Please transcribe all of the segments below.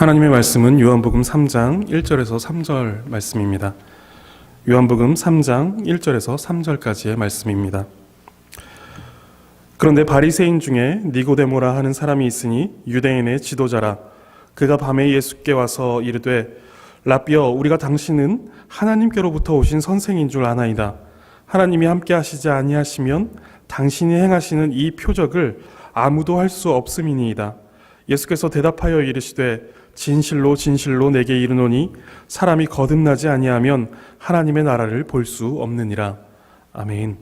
하나님의 말씀은 요한복음 3장 1절에서 3절 말씀입니다. 요한복음 3장 1절에서 3절까지의 말씀입니다. 그런데 바리새인 중에 니고데모라 하는 사람이 있으니 유대인의 지도자라. 그가 밤에 예수께 와서 이르되 라삐여, 우리가 당신은 하나님께로부터 오신 선생인 줄 아나이다. 하나님이 함께 하시지 아니하시면 당신이 행하시는 이 표적을 아무도 할 수 없음이니이다. 예수께서 대답하여 이르시되 진실로 진실로 내게 이르노니 사람이 거듭나지 아니하면 하나님의 나라를 볼 수 없느니라. 아멘.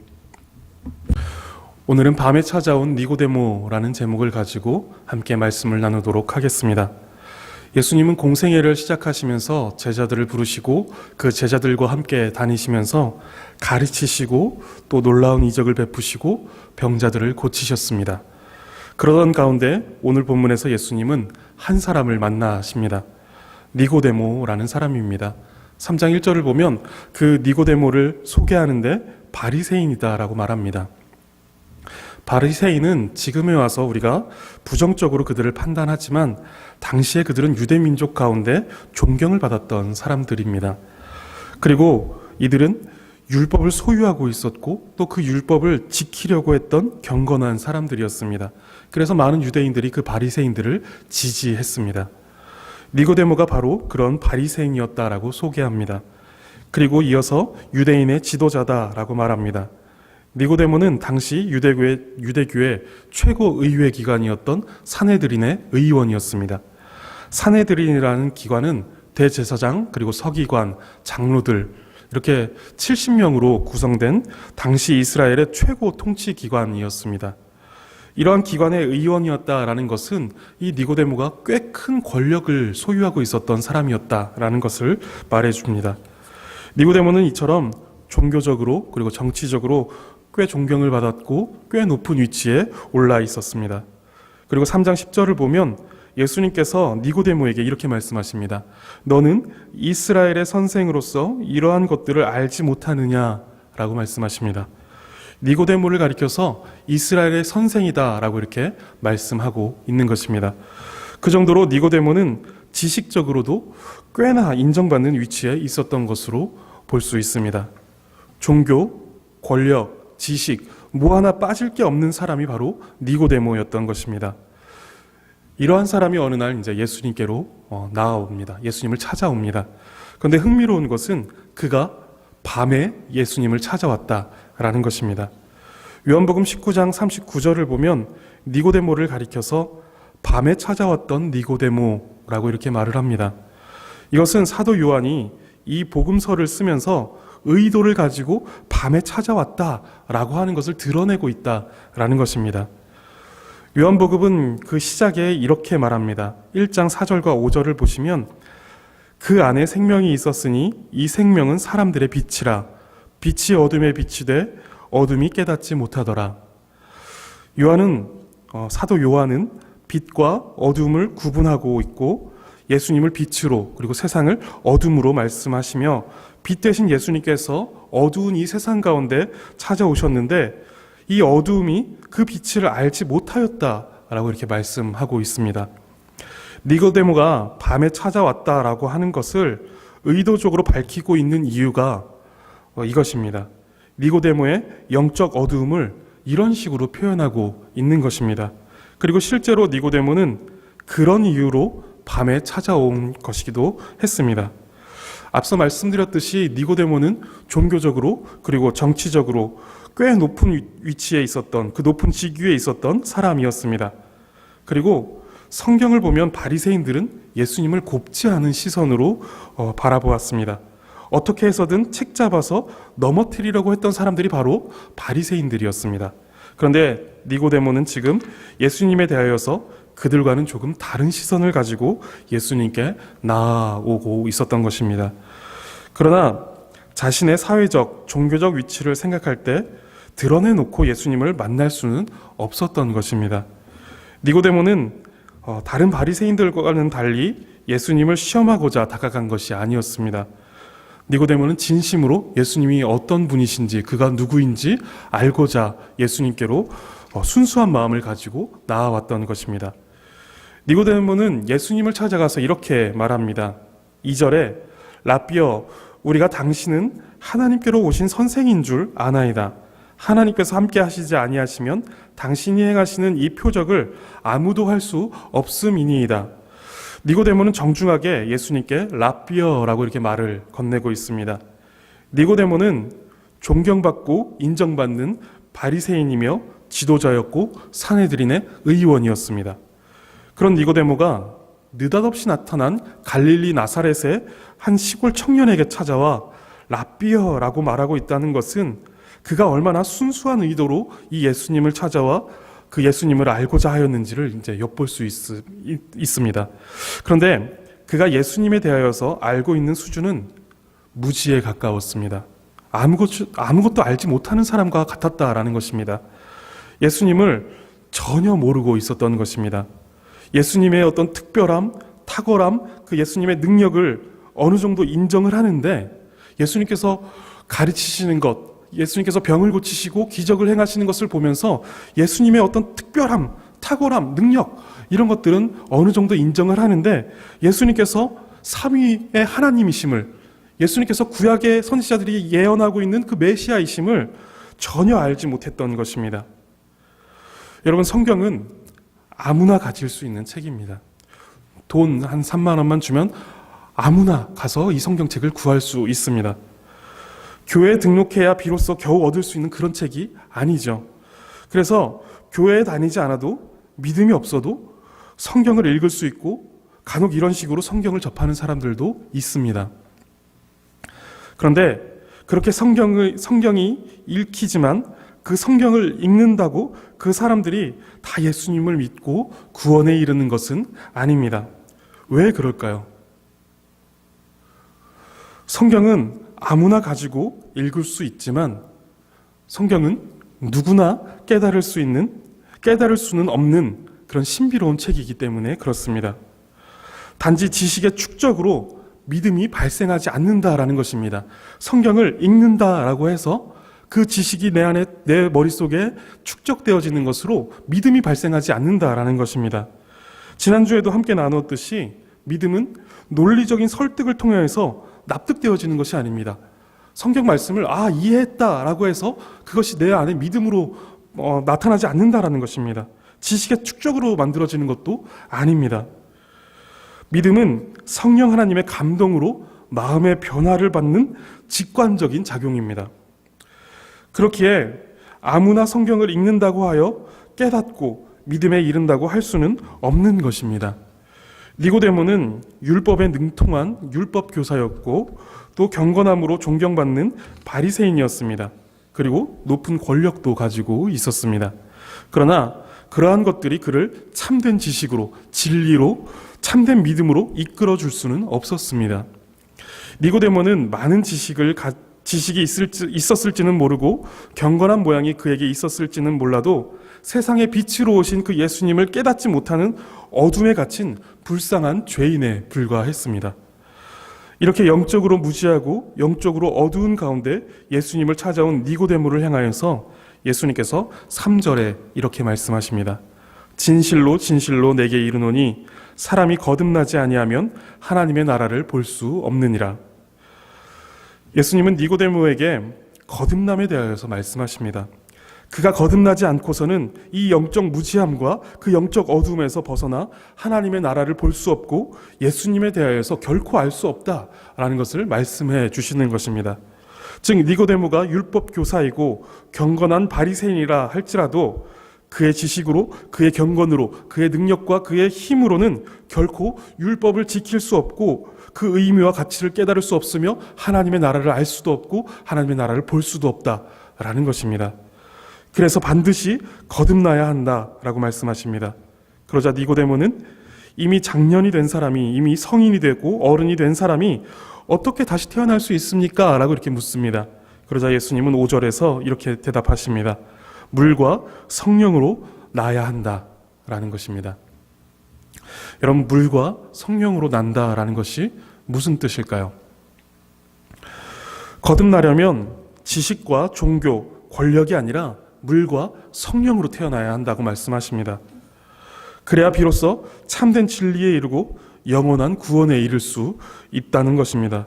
오늘은 밤에 찾아온 니고데모라는 제목을 가지고 함께 말씀을 나누도록 하겠습니다. 예수님은 공생애를 시작하시면서 제자들을 부르시고 그 제자들과 함께 다니시면서 가르치시고 또 놀라운 이적을 베푸시고 병자들을 고치셨습니다. 그러던 가운데 오늘 본문에서 예수님은 한 사람을 만나십니다. 니고데모라는 사람입니다. 3장 1절을 보면 그 니고데모를 소개하는데 바리새인이다라고 말합니다. 바리새인은 지금에 와서 우리가 부정적으로 그들을 판단하지만 당시에 그들은 유대 민족 가운데 존경을 받았던 사람들입니다. 그리고 이들은 율법을 소유하고 있었고 또 그 율법을 지키려고 했던 경건한 사람들이었습니다. 그래서 많은 유대인들이 그 바리새인들을 지지했습니다. 니고데모가 바로 그런 바리새인이었다라고 소개합니다. 그리고 이어서 유대인의 지도자다라고 말합니다. 니고데모는 당시 유대교의 최고 의회 기관이었던 산헤드린의 의원이었습니다. 산헤드린이라는 기관은 대제사장 그리고 서기관, 장로들 이렇게 70명으로 구성된 당시 이스라엘의 최고 통치 기관이었습니다. 이러한 기관의 의원이었다라는 것은 이 니고데모가 꽤 큰 권력을 소유하고 있었던 사람이었다라는 것을 말해줍니다. 니고데모는 이처럼 종교적으로 그리고 정치적으로 꽤 존경을 받았고 꽤 높은 위치에 올라 있었습니다. 그리고 3장 10절을 보면 예수님께서 니고데모에게 이렇게 말씀하십니다. 너는 이스라엘의 선생으로서 이러한 것들을 알지 못하느냐라고 말씀하십니다. 니고데모를 가리켜서 이스라엘의 선생이다라고 이렇게 말씀하고 있는 것입니다. 그 정도로 니고데모는 지식적으로도 꽤나 인정받는 위치에 있었던 것으로 볼 수 있습니다. 종교, 권력, 지식 뭐 하나 빠질 게 없는 사람이 바로 니고데모였던 것입니다. 이러한 사람이 어느 날 이제 예수님께로 나아옵니다. 예수님을 찾아옵니다. 그런데 흥미로운 것은 그가 밤에 예수님을 찾아왔다라는 것입니다. 요한복음 19장 39절을 보면 니고데모를 가리켜서 밤에 찾아왔던 니고데모라고 이렇게 말을 합니다. 이것은 사도 요한이 이 복음서를 쓰면서 의도를 가지고 밤에 찾아왔다라고 하는 것을 드러내고 있다라는 것입니다. 요한복음은 그 시작에 이렇게 말합니다. 1장 4절과 5절을 보시면 그 안에 생명이 있었으니 이 생명은 사람들의 빛이라. 빛이 어둠에 비치되 어둠이 깨닫지 못하더라. 사도 요한은 빛과 어둠을 구분하고 있고 예수님을 빛으로 그리고 세상을 어둠으로 말씀하시며 빛 대신 예수님께서 어두운 이 세상 가운데 찾아오셨는데 이 어두움이 그 빛을 알지 못하였다라고 이렇게 말씀하고 있습니다. 니고데모가 밤에 찾아왔다라고 하는 것을 의도적으로 밝히고 있는 이유가 이것입니다. 니고데모의 영적 어두움을 이런 식으로 표현하고 있는 것입니다. 그리고 실제로 니고데모는 그런 이유로 밤에 찾아온 것이기도 했습니다. 앞서 말씀드렸듯이 니고데모는 종교적으로 그리고 정치적으로 꽤 높은 위치에 있었던 그 높은 직위에 있었던 사람이었습니다. 그리고 성경을 보면 바리새인들은 예수님을 곱지 않은 시선으로 바라보았습니다. 어떻게 해서든 책 잡아서 넘어뜨리려고 했던 사람들이 바로 바리새인들이었습니다. 그런데 니고데모는 지금 예수님에 대하여서 그들과는 조금 다른 시선을 가지고 예수님께 나아오고 있었던 것입니다. 그러나 자신의 사회적, 종교적 위치를 생각할 때 드러내놓고 예수님을 만날 수는 없었던 것입니다. 니고데모는 다른 바리새인들과는 달리 예수님을 시험하고자 다가간 것이 아니었습니다. 니고데모는 진심으로 예수님이 어떤 분이신지 그가 누구인지 알고자 예수님께로 순수한 마음을 가지고 나아왔던 것입니다. 니고데모는 예수님을 찾아가서 이렇게 말합니다. 2절에 라삐어, 우리가 당신은 하나님께로 오신 선생인 줄 아나이다. 하나님께서 함께 하시지 아니하시면 당신이 행하시는 이 표적을 아무도 할 수 없음이니이다. 니고데모는 정중하게 예수님께 라삐어라고 이렇게 말을 건네고 있습니다. 니고데모는 존경받고 인정받는 바리새인이며 지도자였고 산헤드린의 의원이었습니다. 그런 니고데모가 느닷없이 나타난 갈릴리 나사렛의 한 시골 청년에게 찾아와 라삐어라고 말하고 있다는 것은 그가 얼마나 순수한 의도로 이 예수님을 찾아와 그 예수님을 알고자 하였는지를 이제 엿볼 수 있습니다. 그런데 그가 예수님에 대하여서 알고 있는 수준은 무지에 가까웠습니다. 아무것도 알지 못하는 사람과 같았다라는 것입니다. 예수님을 전혀 모르고 있었던 것입니다. 예수님의 어떤 특별함, 탁월함, 그 예수님의 능력을 어느 정도 인정을 하는데 예수님께서 가르치시는 것, 예수님께서 병을 고치시고 기적을 행하시는 것을 보면서 예수님의 어떤 특별함, 탁월함, 능력 이런 것들은 어느 정도 인정을 하는데 예수님께서 삼위의 하나님이심을, 예수님께서 구약의 선지자들이 예언하고 있는 그 메시아이심을 전혀 알지 못했던 것입니다. 여러분, 성경은 아무나 가질 수 있는 책입니다. 돈 한 3만 원만 주면 아무나 가서 이 성경책을 구할 수 있습니다. 교회에 등록해야 비로소 겨우 얻을 수 있는 그런 책이 아니죠. 그래서 교회에 다니지 않아도 믿음이 없어도 성경을 읽을 수 있고 간혹 이런 식으로 성경을 접하는 사람들도 있습니다. 그런데 그렇게 성경이 읽히지만 그 성경을 읽는다고 그 사람들이 다 예수님을 믿고 구원에 이르는 것은 아닙니다. 왜 그럴까요? 성경은 아무나 가지고 읽을 수 있지만 성경은 누구나 깨달을 수는 없는 그런 신비로운 책이기 때문에 그렇습니다. 단지 지식의 축적으로 믿음이 발생하지 않는다라는 것입니다. 성경을 읽는다라고 해서 그 지식이 내 머릿속에 축적되어지는 것으로 믿음이 발생하지 않는다라는 것입니다. 지난주에도 함께 나누었듯이 믿음은 논리적인 설득을 통해서 납득되어지는 것이 아닙니다. 성경 말씀을 이해했다라고 해서 그것이 내 안에 믿음으로 나타나지 않는다라는 것입니다. 지식의 축적으로 만들어지는 것도 아닙니다. 믿음은 성령 하나님의 감동으로 마음의 변화를 받는 직관적인 작용입니다. 그렇기에 아무나 성경을 읽는다고 하여 깨닫고 믿음에 이른다고 할 수는 없는 것입니다. 니고데모는 율법에 능통한 율법 교사였고 또 경건함으로 존경받는 바리새인이었습니다. 그리고 높은 권력도 가지고 있었습니다. 그러나 그러한 것들이 그를 참된 지식으로, 진리로, 참된 믿음으로 이끌어 줄 수는 없었습니다. 니고데모는 많은 지식이 있었을지는 모르고 경건한 모양이 그에게 있었을지는 몰라도 세상의 빛으로 오신 그 예수님을 깨닫지 못하는 어둠에 갇힌 불쌍한 죄인에 불과했습니다. 이렇게 영적으로 무지하고 영적으로 어두운 가운데 예수님을 찾아온 니고데모를 향하여서 예수님께서 3절에 이렇게 말씀하십니다. 진실로 진실로 내게 이르노니 사람이 거듭나지 아니하면 하나님의 나라를 볼 수 없느니라. 예수님은 니고데모에게 거듭남에 대하여서 말씀하십니다. 그가 거듭나지 않고서는 이 영적 무지함과 그 영적 어둠에서 벗어나 하나님의 나라를 볼 수 없고 예수님에 대하여서 결코 알 수 없다라는 것을 말씀해 주시는 것입니다. 즉 니고데모가 율법 교사이고 경건한 바리새인이라 할지라도 그의 지식으로, 그의 경건으로, 그의 능력과 그의 힘으로는 결코 율법을 지킬 수 없고 그 의미와 가치를 깨달을 수 없으며 하나님의 나라를 알 수도 없고 하나님의 나라를 볼 수도 없다라는 것입니다. 그래서 반드시 거듭나야 한다라고 말씀하십니다. 그러자 니고데모는 이미 장년이 된 사람이, 이미 성인이 되고 어른이 된 사람이 어떻게 다시 태어날 수 있습니까? 라고 이렇게 묻습니다. 그러자 예수님은 5절에서 이렇게 대답하십니다. 물과 성령으로 나야 한다라는 것입니다. 여러분, 물과 성령으로 난다라는 것이 무슨 뜻일까요? 거듭나려면 지식과 종교, 권력이 아니라 물과 성령으로 태어나야 한다고 말씀하십니다. 그래야 비로소 참된 진리에 이르고 영원한 구원에 이를 수 있다는 것입니다.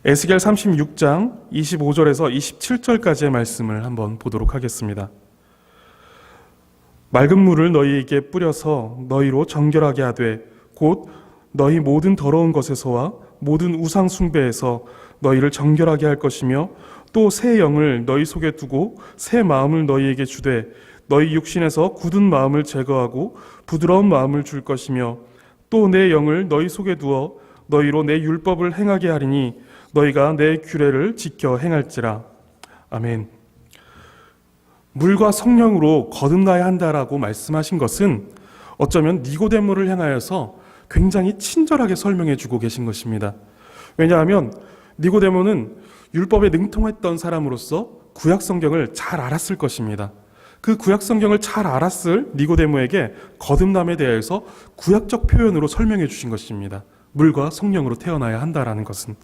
에스겔 36장 25절에서 27절까지의 말씀을 한번 보도록 하겠습니다. 맑은 물을 너희에게 뿌려서 너희로 정결하게 하되 곧 너희 모든 더러운 것에서와 모든 우상 숭배에서 너희를 정결하게 할 것이며 또 새 영을 너희 속에 두고 새 마음을 너희에게 주되 너희 육신에서 굳은 마음을 제거하고 부드러운 마음을 줄 것이며 또 내 영을 너희 속에 두어 너희로 내 율법을 행하게 하리니 너희가 내 규례를 지켜 행할지라. 아멘. 물과 성령으로 거듭나야 한다라고 말씀하신 것은 어쩌면 니고데모를 향하여서 굉장히 친절하게 설명해 주고 계신 것입니다. 왜냐하면 니고데모는 율법에 능통했던 사람으로서 구약 성경을 잘 알았을 것입니다. 그 구약 성경을 잘 알았을 니고데모에게 거듭남에 대해서 구약적 표현으로 설명해 주신 것입니다. 물과 성령으로 태어나야 한다라는 것은.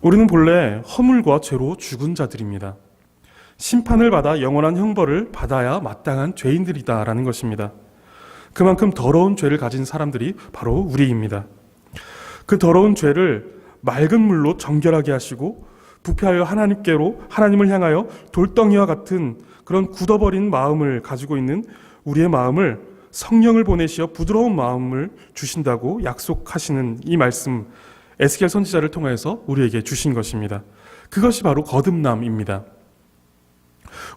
우리는 본래 허물과 죄로 죽은 자들입니다. 심판을 받아 영원한 형벌을 받아야 마땅한 죄인들이다라는 것입니다. 그만큼 더러운 죄를 가진 사람들이 바로 우리입니다. 그 더러운 죄를 맑은 물로 정결하게 하시고 부패하여 하나님을 향하여 돌덩이와 같은 그런 굳어버린 마음을 가지고 있는 우리의 마음을 성령을 보내시어 부드러운 마음을 주신다고 약속하시는 이 말씀, 에스겔 선지자를 통해서 우리에게 주신 것입니다. 그것이 바로 거듭남입니다.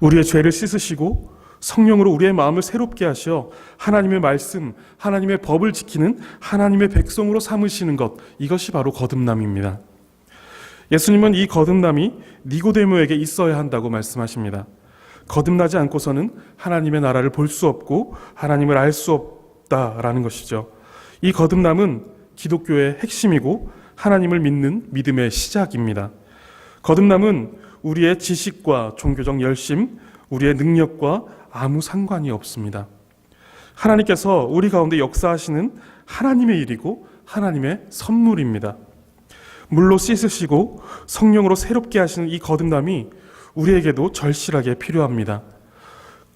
우리의 죄를 씻으시고 성령으로 우리의 마음을 새롭게 하시어 하나님의 말씀, 하나님의 법을 지키는 하나님의 백성으로 삼으시는 것, 이것이 바로 거듭남입니다. 예수님은 이 거듭남이 니고데모에게 있어야 한다고 말씀하십니다. 거듭나지 않고서는 하나님의 나라를 볼 수 없고 하나님을 알 수 없다라는 것이죠. 이 거듭남은 기독교의 핵심이고 하나님을 믿는 믿음의 시작입니다. 거듭남은 우리의 지식과 종교적 열심, 우리의 능력과 아무 상관이 없습니다. 하나님께서 우리 가운데 역사하시는 하나님의 일이고 하나님의 선물입니다. 물로 씻으시고 성령으로 새롭게 하시는 이 거듭남이 우리에게도 절실하게 필요합니다.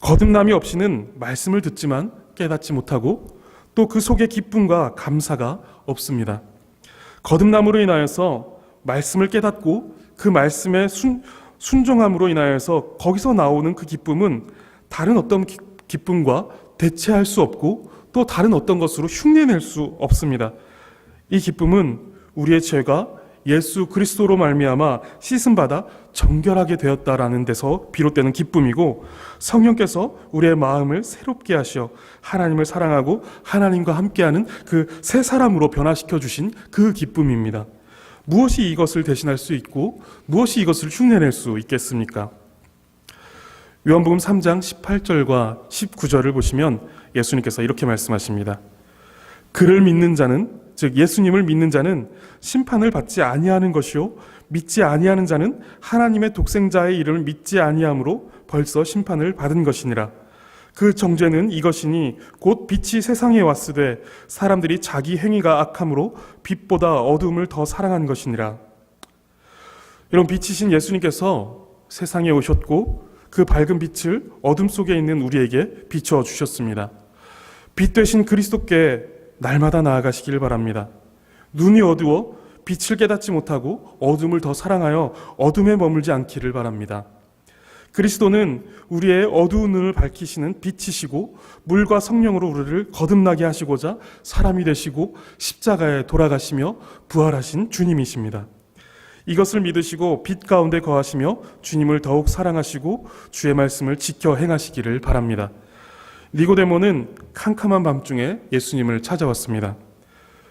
거듭남이 없이는 말씀을 듣지만 깨닫지 못하고 또 그 속에 기쁨과 감사가 없습니다. 거듭남으로 인하여서 말씀을 깨닫고 그 말씀에 순종함으로 인하여서 거기서 나오는 그 기쁨은 다른 어떤 기쁨과 대체할 수 없고 또 다른 어떤 것으로 흉내낼 수 없습니다. 이 기쁨은 우리의 죄가 예수 그리스도로 말미암아 씻음받아 정결하게 되었다라는 데서 비롯되는 기쁨이고 성령께서 우리의 마음을 새롭게 하시어 하나님을 사랑하고 하나님과 함께하는 그 새 사람으로 변화시켜 주신 그 기쁨입니다. 무엇이 이것을 대신할 수 있고 무엇이 이것을 흉내낼 수 있겠습니까? 요한복음 3장 18절과 19절을 보시면 예수님께서 이렇게 말씀하십니다. 그를 믿는 자는, 즉 예수님을 믿는 자는 심판을 받지 아니하는 것이요 믿지 아니하는 자는 하나님의 독생자의 이름을 믿지 아니함으로 벌써 심판을 받은 것이니라. 그 정죄는 이것이니 곧 빛이 세상에 왔으되 사람들이 자기 행위가 악함으로 빛보다 어둠을 더 사랑한 것이니라. 이런 빛이신 예수님께서 세상에 오셨고 그 밝은 빛을 어둠 속에 있는 우리에게 비춰 주셨습니다. 빛 되신 그리스도께 날마다 나아가시길 바랍니다. 눈이 어두워 빛을 깨닫지 못하고 어둠을 더 사랑하여 어둠에 머물지 않기를 바랍니다. 그리스도는 우리의 어두운 눈을 밝히시는 빛이시고 물과 성령으로 우리를 거듭나게 하시고자 사람이 되시고 십자가에 돌아가시며 부활하신 주님이십니다. 이것을 믿으시고 빛 가운데 거하시며 주님을 더욱 사랑하시고 주의 말씀을 지켜 행하시기를 바랍니다. 니고데모는 캄캄한 밤중에 예수님을 찾아왔습니다.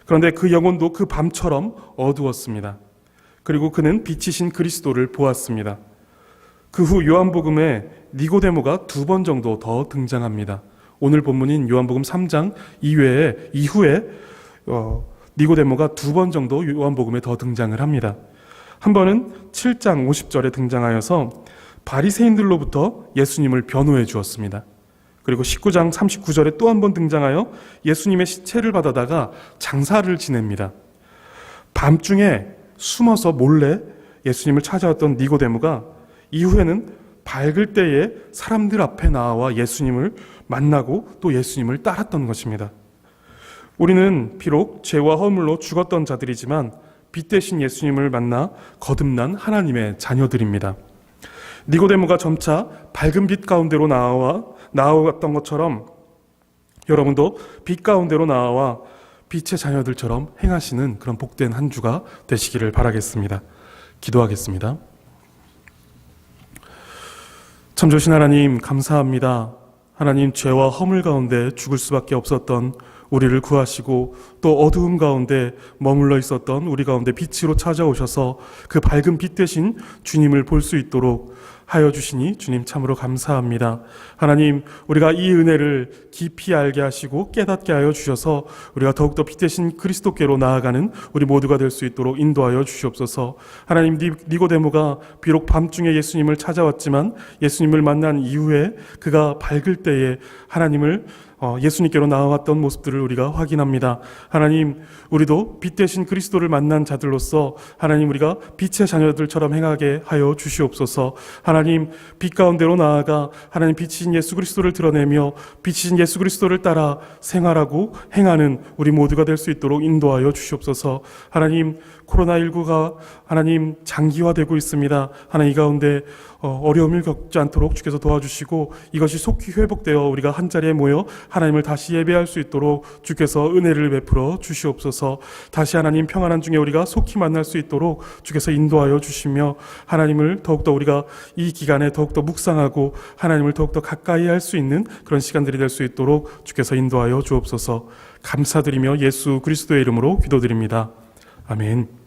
그런데 그 영혼도 그 밤처럼 어두웠습니다. 그리고 그는 빛이신 그리스도를 보았습니다. 그 후 요한복음에 니고데모가 2번 정도 더 등장합니다. 오늘 본문인 요한복음 3장 이후에 니고데모가 2번 정도 요한복음에 더 등장을 합니다. 한 번은 7장 50절에 등장하여서 바리새인들로부터 예수님을 변호해 주었습니다. 그리고 19장 39절에 또 한 번 등장하여 예수님의 시체를 받아다가 장사를 지냅니다. 밤중에 숨어서 몰래 예수님을 찾아왔던 니고데모가 이후에는 밝을 때에 사람들 앞에 나와 예수님을 만나고 또 예수님을 따랐던 것입니다. 우리는 비록 죄와 허물로 죽었던 자들이지만 빛 대신 예수님을 만나 거듭난 하나님의 자녀들입니다. 니고데모가 점차 밝은 빛 가운데로 나아왔던 것처럼 여러분도 빛 가운데로 나와 빛의 자녀들처럼 행하시는 그런 복된 한 주가 되시기를 바라겠습니다. 기도하겠습니다. 참 좋으신 하나님, 감사합니다. 하나님, 죄와 허물 가운데 죽을 수밖에 없었던 우리를 구하시고 또 어두움 가운데 머물러 있었던 우리 가운데 빛으로 찾아오셔서 그 밝은 빛 대신 주님을 볼 수 있도록 하여 주시니 주님 참으로 감사합니다. 하나님, 우리가 이 은혜를 깊이 알게 하시고 깨닫게 하여 주셔서 우리가 더욱더 빛 대신 그리스도께로 나아가는 우리 모두가 될 수 있도록 인도하여 주시옵소서. 하나님, 니고데모가 비록 밤중에 예수님을 찾아왔지만 예수님을 만난 이후에 그가 밝을 때에 하나님을 예수님께로 나아왔던 모습들을 우리가 확인합니다. 하나님, 우리도 빛 대신 그리스도를 만난 자들로서 하나님, 우리가 빛의 자녀들처럼 행하게 하여 주시옵소서. 하나님, 빛 가운데로 나아가 하나님 빛이신 예수 그리스도를 드러내며 빛이신 예수 그리스도를 따라 생활하고 행하는 우리 모두가 될 수 있도록 인도하여 주시옵소서. 하나님, 코로나19가 하나님 장기화되고 있습니다. 하나님, 이 가운데 어려움을 겪지 않도록 주께서 도와주시고 이것이 속히 회복되어 우리가 한자리에 모여 하나님을 다시 예배할 수 있도록 주께서 은혜를 베풀어 주시옵소서. 다시 하나님 평안한 중에 우리가 속히 만날 수 있도록 주께서 인도하여 주시며 하나님을 더욱더 우리가 이 기간에 더욱더 묵상하고 하나님을 더욱더 가까이 할 수 있는 그런 시간들이 될 수 있도록 주께서 인도하여 주옵소서. 감사드리며 예수 그리스도의 이름으로 기도드립니다. 아멘.